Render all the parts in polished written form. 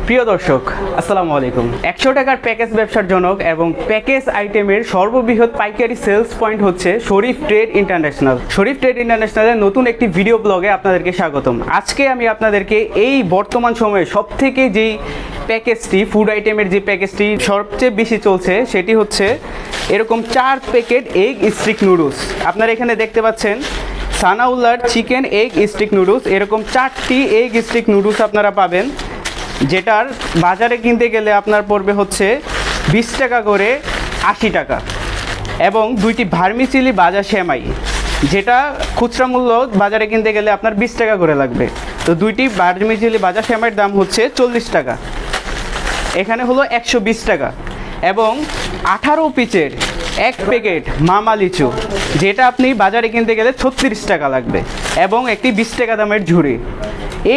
প্রিয় দর্শক, আসসালামু আলাইকুম। 100 টাকার প্যাকেজ ব্যবসার জনক এবং প্যাকেজ আইটেমের সর্ববৃহৎ পাইকারি সেলস পয়েন্ট হচ্ছে শরীফ ট্রেড ইন্টারন্যাশনাল। শরীফ ট্রেড ইন্টারন্যাশনালের নতুন একটি ভিডিও ব্লগে আপনাদেরকে স্বাগতম। আজকে আমি আপনাদেরকে এই বর্তমান সময়ে সবথেকে যেই প্যাকেজটি, ফুড আইটেমের যে প্যাকেজটি সবচেয়ে বেশি চলছে সেটি হচ্ছে এরকম 4 প্যাকেট এগ স্টিক নুডলস। আপনারা এখানে দেখতে পাচ্ছেন সানাউল্লাহর চিকেন এগ স্টিক নুডলস। এরকম 4টি এগ স্টিক নুডলস আপনারা পাবেন, যেটার বাজারে কিনতে গেলে আপনার পড়বে হচ্ছে 20 টাকা করে 80 টাকা, এবং 2টি ভার্মিচিলি ভাজা সেমাই, যেটা খুচরা মূল্য বাজারে কিনতে গেলে আপনার 20 টাকা করে লাগবে। তো 2টি ভার্মিচিলি ভাজা সেমাইয়ের দাম হচ্ছে 40 টাকা, এখানে হলো 120 টাকা। এবং 18 পিচের 1 প্যাকেট মামা লিচু, যেটা আপনি বাজারে কিনতে গেলে 36 টাকা লাগবে, এবং একটি 20 টাকা দামের ঝুড়ি।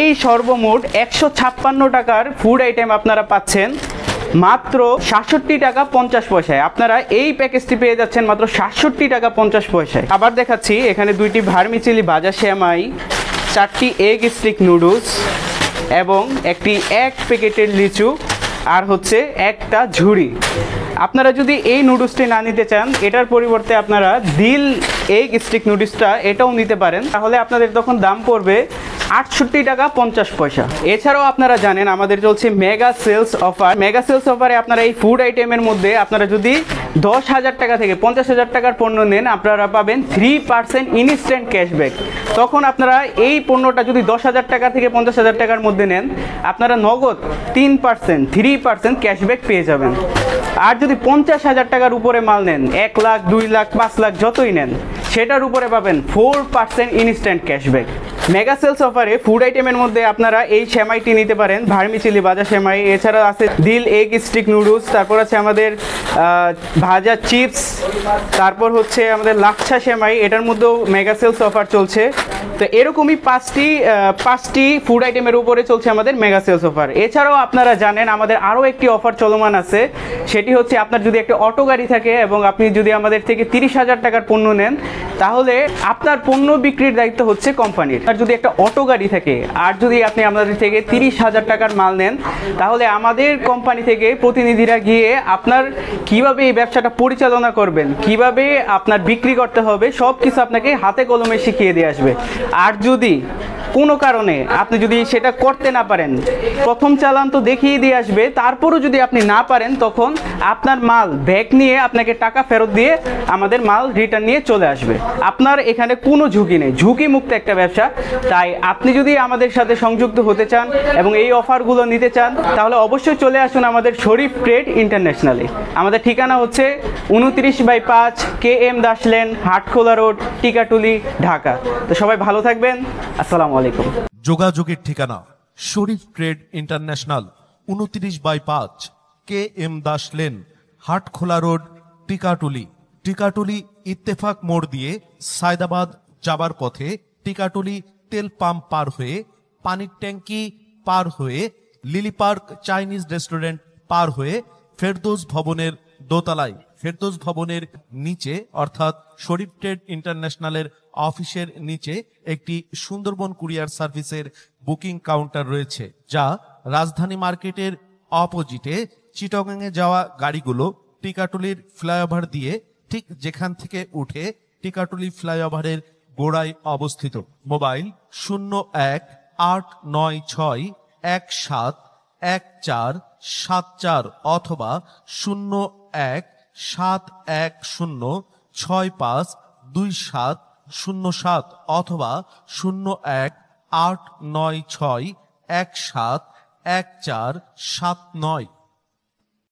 এই সর্বমোট 156 টাকার ফুড আইটেম আপনারা পাচ্ছেন মাত্র 67 টাকা 50 পয়সায়। আপনারা এই প্যাকেজটি পেয়ে যাচ্ছেন মাত্র 67 টাকা 50 পয়সায়। আবার দেখাচ্ছি, এখানে 2টি ভার্মিচিলি ভাজা সেমাই, 4টি এগ স্টিক নুডলস, এবং একটি 1 প্যাকেটের লিচু, আর হচ্ছে একটা ঝুড়ি। আপনারা যদি এই নুডলসটি না নিতে চান, এটার পরিবর্তে আপনারা দিল এগ স্টিক নুডলসটা এটাও নিতে পারেন, তাহলে আপনাদের তখন দাম পড়বে 68 টাকা 50 পয়সা। এছাড়াও আপনারা জানেন আমাদের চলছে mega sales offer. Mega sales অফারে আপনারা এই ফুড আইটেমের মধ্যে আপনারা যদি 10,000 টাকা থেকে 50,000 টাকার পণ্য নেন, আপনারা পাবেন 3% ইনস্ট্যান্ট ক্যাশব্যাক। তখন আপনারা এই পণ্যটা যদি 10,000 টাকা থেকে 50,000 টাকার মধ্যে নেন, আপনারা নগদ 3% ক্যাশব্যাক পেয়ে যাবেন। আর যদি 50,000 টাকার উপরে মাল নেন, 1 লাখ, 2 লাখ, 5 লাখ যতই নেন, সেটার উপরে পাবেন 4% ইনস্ট্যান্ট ক্যাশব্যাক। মেগা সেলস অফারে ফুড আইটেমের মধ্যে আপনারা এই সেমাইটি নিতে পারেন, ভার্মিচিলি ভাজা সেমাই। এছাড়া আছে দিল এগ স্টিক নুডলস, তারপর আছে আমাদের ভাজা চিপস, তারপর হচ্ছে আমাদের লাচ্ছা সেমাই, এটার মধ্যেও মেগা সেলস অফার চলছে। তো এরকমই পাঁচটি ফুড আইটেমের উপরে চলছে আমাদের মেগা সেলস অফার। এছাড়াও আপনারা জানেন আমাদের আরও একটি অফার চলমান আছে, সেটি হচ্ছে আপনার যদি একটা অটো গাড়ি থাকে এবং আপনি যদি আমাদের থেকে 30,000 টাকার পণ্য নেন, তাহলে আপনার পণ্য বিক্রির দায়িত্ব হচ্ছে কোম্পানির। আর যদি একটা অটো গাড়ি থাকে আর যদি আপনি আমাদের থেকে 30,000 টাকার মাল নেন, তাহলে আমাদের কোম্পানি থেকে প্রতিনিধিরা গিয়ে আপনার কিভাবে এই ব্যবসাটা পরিচালনা করবেন, কিভাবে আপনার বিক্রি করতে হবে, সব কিছু আপনাকে হাতে কলমে শিখিয়ে দিয়ে আসবে। আর যদি কোনো কারণে আপনি যদি সেটা করতে না পারেন, প্রথম চালান তো দেখিয়ে দিয়ে আসবে, তারপরও যদি আপনি না পারেন, তখন আপনার মাল ব্যাক নিয়ে আপনাকে টাকা ফেরত দিয়ে আমাদের মাল রিটার্ন নিয়ে চলে আসবে। আপনার এখানে কোনো ঝুঁকি নেই, ঝুঁকি মুক্ত একটা ব্যবসা। তাই আপনি যদি আমাদের সাথে সংযুক্ত হতে চান এবং এই অফারগুলো নিতে চান, তাহলে অবশ্যই চলে আসুন আমাদের শরীফ ট্রেড ইন্টারন্যাশনালে। আমাদের ঠিকানা হচ্ছে 29/5 KM Das lane, Hatkhola road, Tikatuli, Dhaka. তো সবাই ভালো থাকবেন, আসসালামু আলাইকুম। যোগাযোগের ঠিকানা Sharif trade international, 29/5 KM Das lane, Hatkhola road, Tikatuli. Tikatuli Ittefaq মোড় দিয়ে সায়দাবাদ যাবার পথে, টিকাটুলি তেল পাম্প পার হয়ে, পানির ট্যাঙ্কি পার হয়ে, লিলি পার্ক চাইনিজ রেস্টুরেন্ট পার হয়ে ফেরদৌস ভবনের দোতলায়, ফেরদৌস ভবনের নিচে অর্থাৎ শরীফ ট্রেড ইন্টারন্যাশনালের অফিসের নিচে একটি সুন্দরবন কুরিয়ার সার্ভিসের বুকিং কাউন্টার রয়েছে, যা রাজধানী মার্কেটের অপোজিটে চিটাগাংয়ে যাওয়া গাড়িগুলো টিকাটুলির ফ্লাইওভার দিয়ে ঠিক যেখান থেকে উঠে টিকাটুলি ফ্লাইওভারের গোড়ায় অবস্থিত। মোবাইল 018961717474 অথবা 017106525707 অথবা 018961717479।